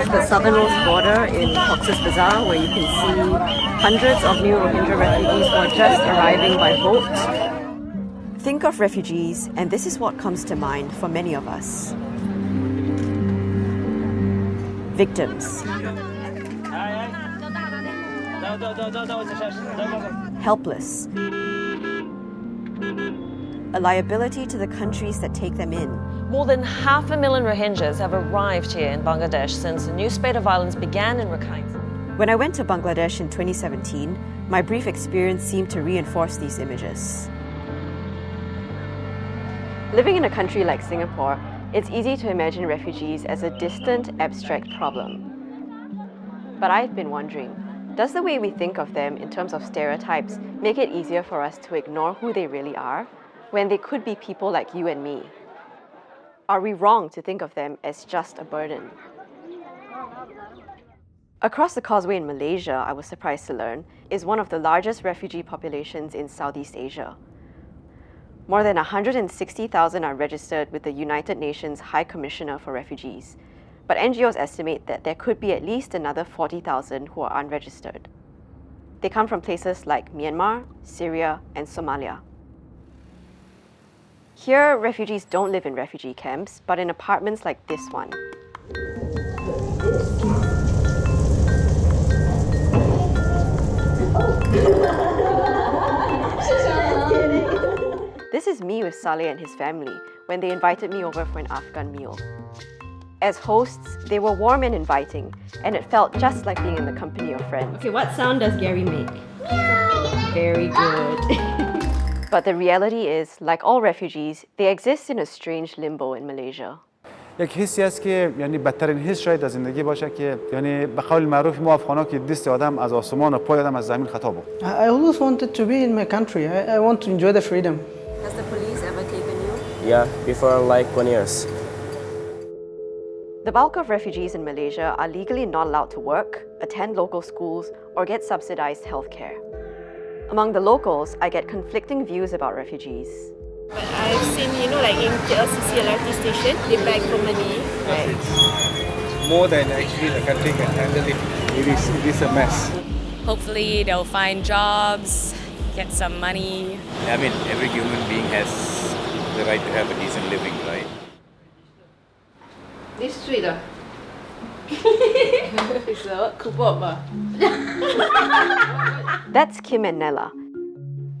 is the southernmost border in Cox's Bazar, where you can see hundreds of new Rohingya refugees who are just arriving by boat. Think of refugees, and this is what comes to mind for many of us. Victims. Helpless. A liability to the countries that take them in. More than 500,000 Rohingyas have arrived here in Bangladesh since a new spate of violence began in Rakhine. When I went to Bangladesh in 2017, my brief experience seemed to reinforce these images. Living in a country like Singapore, it's easy to imagine refugees as a distant, abstract problem. But I've been wondering, does the way we think of them in terms of stereotypes make it easier for us to ignore who they really are, when they could be people like you and me? Are we wrong to think of them as just a burden? Across the causeway in Malaysia, I was surprised to learn, is one of the largest refugee populations in Southeast Asia. More than 160,000 are registered with the United Nations High Commissioner for Refugees, but NGOs estimate that there could be at least another 40,000 who are unregistered. They come from places like Myanmar, Syria, and Somalia. Here, refugees don't live in refugee camps, but in apartments like this one. This is me with Saleh and his family when they invited me over for an Afghan meal. As hosts, they were warm and inviting, and it felt just like being in the company of friends. Okay, what sound does Gary make? Very good. But the reality is, like all refugees, they exist in a strange limbo in Malaysia. یک حسی است که یعنی بدترین حس شاید در زندگی باشه که یعنی به قول معروف ما افغانا که دست آدم از آسمان و پای آدم از زمین خطا بود. I always wanted to be in my country. I want to enjoy the freedom. Has the police ever taken you? Yeah, before like 1 year. The bulk of refugees in Malaysia are legally not allowed to work, attend local schools, or get subsidized healthcare. Among the locals, I get conflicting views about refugees. But I've seen, like in KLCC LRT station, they beg for money. Right. More than actually the country can handle it. It is a mess. Hopefully they'll find jobs, get some money. I mean, every human being has the right to have a decent living, right? This sweet It's a kubab. That's Kim and Nella.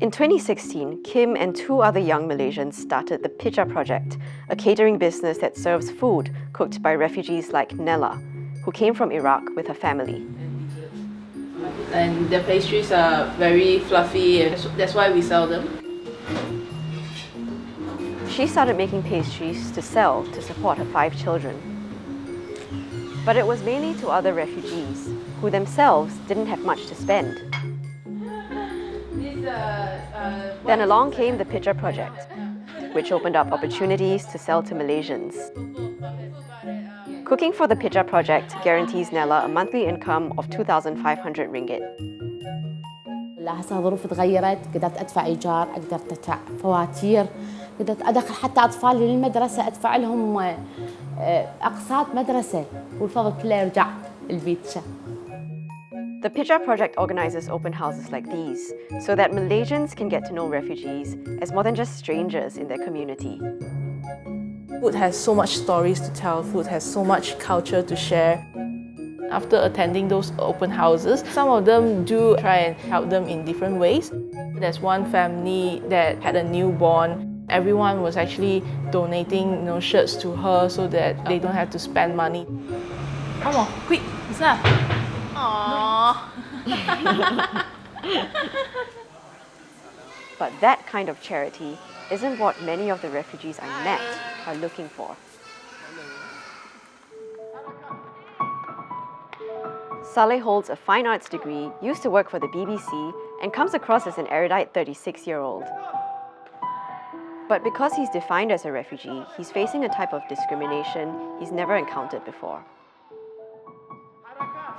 In 2016, Kim and 2 other young Malaysians started the Picha Project, a catering business that serves food cooked by refugees like Nella, who came from Iraq with her family. And the pastries are very fluffy, and that's why we sell them. She started making pastries to sell to support her 5 children. But it was mainly to other refugees, who themselves didn't have much to spend. Then along came the Picha Project, which opened up opportunities to sell to Malaysians. Cooking for the Picha Project guarantees Nella a monthly income of 2,500 ringgit. هسه ظروف تغيرت، قدرت ادفع ايجار، اقدر ادفع فواتير، قدرت ادخل حتى اطفالي للمدرسه، ادفع لهم اقساط مدرسه، والفضل كله يرجع البيت. The Picha Project organizes open houses like these so that Malaysians can get to know refugees as more than just strangers in their community. Food has so much stories to tell, food has so much culture to share. After attending those open houses, some of them do try and help them in different ways. There's one family that had a newborn. Everyone was actually donating shirts to her so that they don't have to spend money. Come on, quick, Isa. Aww. But that kind of charity isn't what many of the refugees I met are looking for. Saleh holds a fine arts degree, used to work for the BBC, and comes across as an erudite 36-year-old. But because he's defined as a refugee, he's facing a type of discrimination he's never encountered before.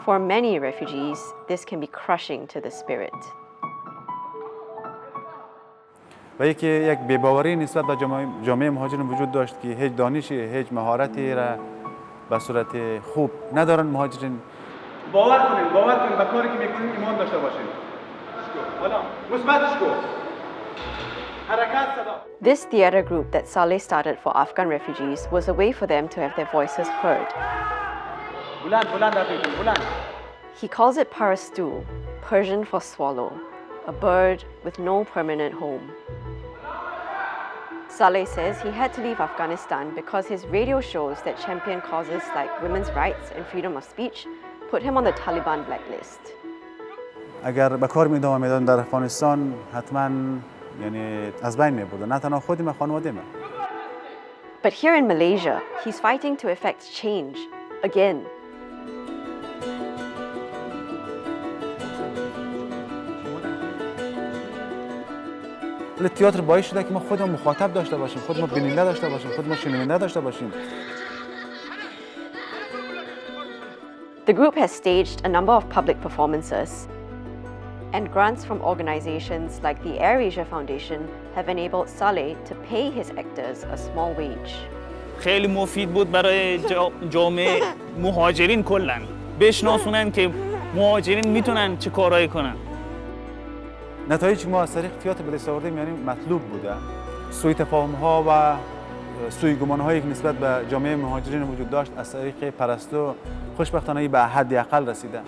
For many refugees, this can be crushing to the spirit. و یک بی‌باوری نسبت به جامعه مهاجرین وجود داشت که هیچ دانشی، هیچ مهارتی را به صورت خوب ندارن مهاجرین. باور کنید به کاری که میکنین ایمان داشته باشین. حالا مثبتش کو. حرکت صدا. This theatre group that Saleh started for Afghan refugees was a way for them to have their voices heard. He calls it Parastoo, Persian for swallow, a bird with no permanent home. Saleh says he had to leave Afghanistan because his radio shows that champion causes like women's rights and freedom of speech put him on the Taliban blacklist. اگر به کار ادامه میدادم در افغانستان حتما یعنی از بین میبردن، نه تنها خودم خانواده‌ام. But here in Malaysia, he's fighting to effect change again. تئاتر باعث شده که ما خودمون مخاطب داشته باشیم، خودمون بیننده داشته باشیم، خودمون شنونده داشته باشیم. The group has staged a number of public performances, and grants from organizations like the AirAsia Foundation have enabled Saleh to pay his actors a small wage. خیلی مفید بود برای جامعه مهاجرین کلاً بشناسونن که مهاجرین میتونن چه کارایی کنن. نتایجی که ما از طریق تئاتر به دست آوردیم یعنی مطلوب بوده. سوء تفاهم‌ها و سوء گمان‌هایی که نسبت به جامعه مهاجرین وجود داشت از طریق پرستو خوشبختانه به حداقل رسیده.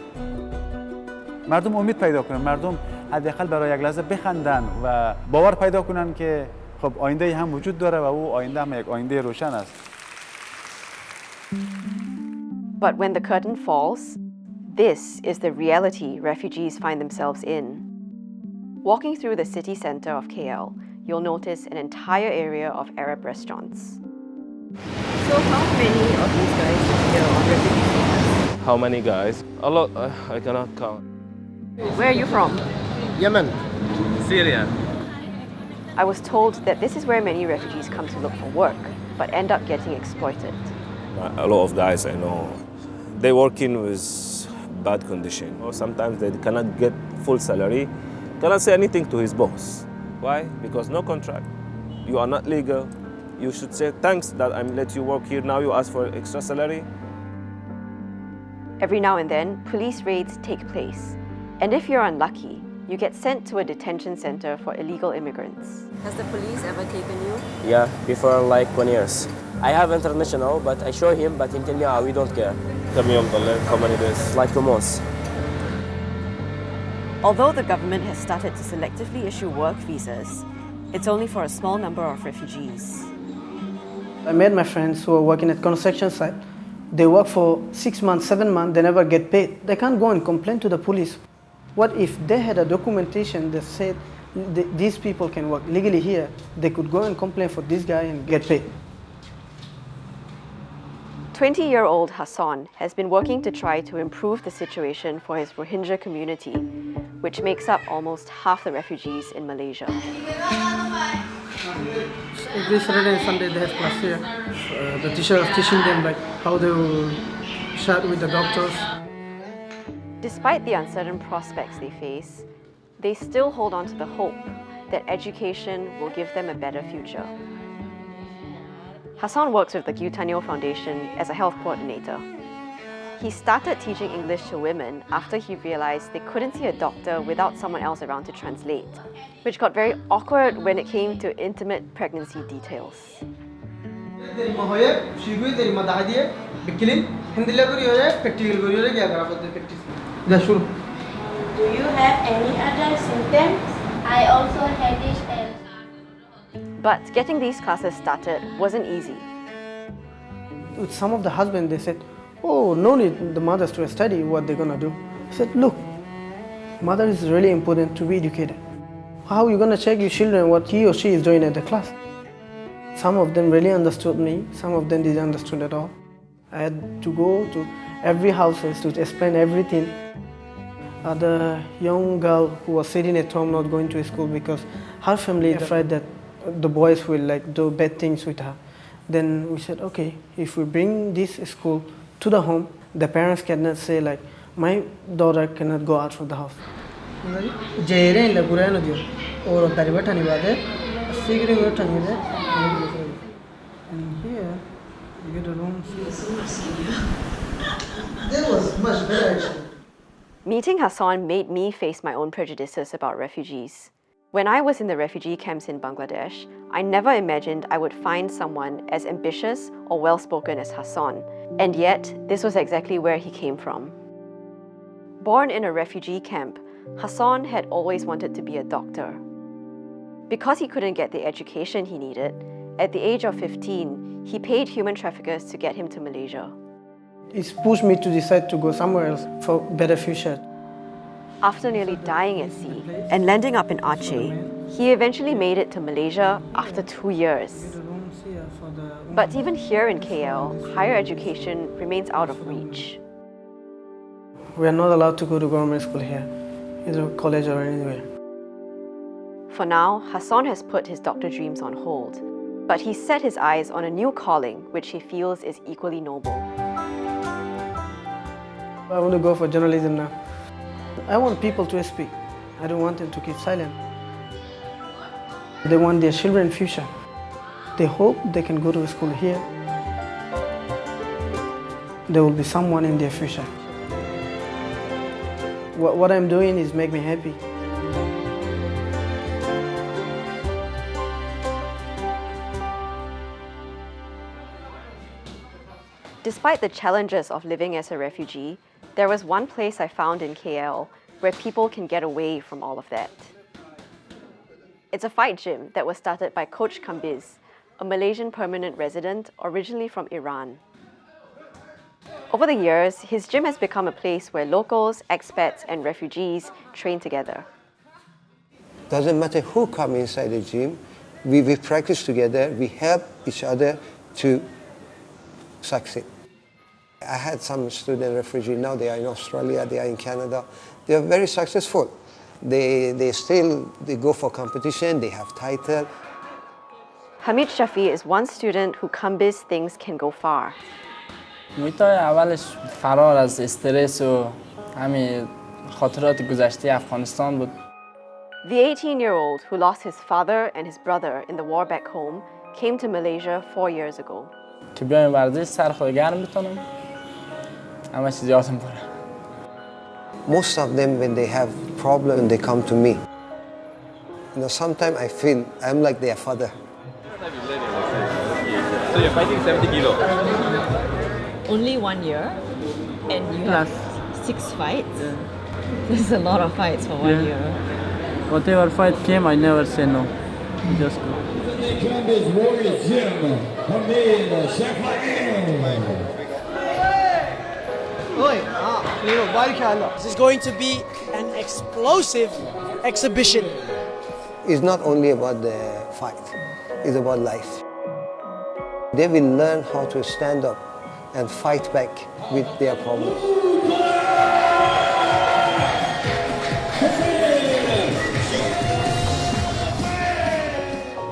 مردم امید پیدا کنن، مردم حداقل برای یک لحظه بخندن و باور پیدا کنن که خب آینده هم وجود داره و او آینده هم یک آینده روشن است. But when the curtain falls, this is the reality refugees find themselves in. Walking through the city center of KL, you'll notice an entire area of Arab restaurants. So how many of these guys are here on refugee status? How many guys? A lot, I cannot count. Where are you from? Yemen. Syria. I was told that this is where many refugees come to look for work, but end up getting exploited. A lot of guys I know, they working with bad condition. Or sometimes they cannot get full salary, cannot say anything to his boss. Why? Because no contract. You are not legal. You should say thanks that I'm let you work here. Now you ask for extra salary. Every now and then, police raids take place. And if you're unlucky, you get sent to a detention center for illegal immigrants. Has the police ever taken you? Yeah, before like 1 year. I have international, but I show him, but he tell me, we don't care. Tell me how many days? Like 2 months. Although the government has started to selectively issue work visas, it's only for a small number of refugees. I met my friends who are working at construction site. They work for 6 months, 7 months, they never get paid. They can't go and complain to the police. What if they had a documentation that said these people can work legally here? They could go and complain for this guy and get paid. 20-year-old Hassan has been working to try to improve the situation for his Rohingya community, which makes up almost half the refugees in Malaysia. Every Saturday and Sunday they have class here. The teacher is teaching them like how they will chat with the doctors. Despite the uncertain prospects they face, they still hold on to the hope that education will give them a better future. Hassan works with the Gyutanyo Foundation as a health coordinator. He started teaching English to women after he realized they couldn't see a doctor without someone else around to translate, which got very awkward when it came to intimate pregnancy details. Do you have any other symptoms? I also had this. But getting these classes started wasn't easy. With some of the husbands, they said, oh, no need the mothers to study what they're going to do. I said, look, mother is really important to be educated. How are you going to check your children what he or she is doing at the class? Some of them really understood me, some of them didn't understand at all. I had to go to every house to explain everything. The young girl who was sitting at home not going to school because her family is afraid that the boys will like do bad things with her. Then we said, okay, if we bring this school to the home, the parents cannot say like, my daughter cannot go out from the house. And here, You get a room. That was much better actually. Meeting Hasson made me face my own prejudices about refugees. When I was in the refugee camps in Bangladesh, I never imagined I would find someone as ambitious or well-spoken as Hasson, and yet this was exactly where he came from. Born in a refugee camp, Hasson had always wanted to be a doctor. Because he couldn't get the education he needed, at the age of 15, he paid human traffickers to get him to Malaysia. It's pushed me to decide to go somewhere else for a better future. After nearly dying at sea and landing up in Aceh, he eventually made it to Malaysia after 2 years. But even here in KL, higher education remains out of reach. We are not allowed to go to government school here, either college or anywhere. For now, Hasson has put his doctor dreams on hold, but he's set his eyes on a new calling which he feels is equally noble. I want to go for journalism now. I want people to speak. I don't want them to keep silent. They want their children's future. They hope they can go to school here. There will be someone in their future. What I'm doing is make me happy. Despite the challenges of living as a refugee, there was one place I found in KL where people can get away from all of that. It's a fight gym that was started by Coach Kambiz, a Malaysian permanent resident originally from Iran. Over the years, his gym has become a place where locals, expats, and refugees train together. Doesn't matter who come inside the gym, we practice together, we help each other to succeed. I had some student refugees, now they are in Australia, they are in Canada. They are very successful. They go for competition, they have title. Hamid Shafi is one student who Kambiz thinks can go far. میتای اولش فرار از استرس و همین خاطرات گذشته افغانستان بود. The 18-year-old who lost his father and his brother in the war back home came to Malaysia 4 years ago. که بیایم ورزش سر خود گرم بتونم همه چیز یادم بره. Most of them, when they have problem, they come to me. You know, sometimes I feel I'm like their father. So you're fighting 70 kilo? Only 1 year, and you have 6 fights. There's a lot of fights for 1 year. Whatever fight came, I never say no. Just go. Kambiz Warriors gym, This is going to be an explosive exhibition. It's not only about the fight, it's about life. They will learn how to stand up and fight back with their problems.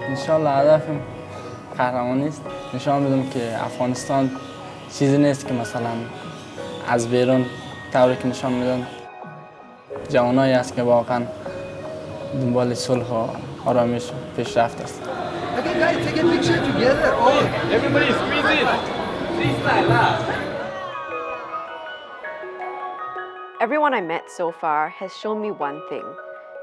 انشالله هدفم قهرمانی است. نشان بدم که افغانستان چیزی نیست که مثلا از بیرون طوری که نشان میدن جوانایی است که واقعا دنبال صلح و آرامش و پیشرفت است. Okay guys, take a picture together. Everybody squeeze in. Everyone I met so far has shown me one thing.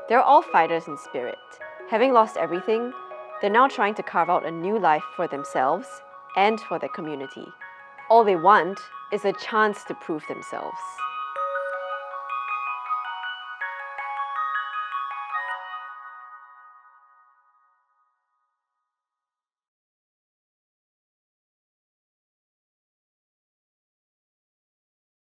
They're all fighters in spirit. Having lost everything, they're now trying to carve out a new life for themselves and for their community. All they want is a chance to prove themselves.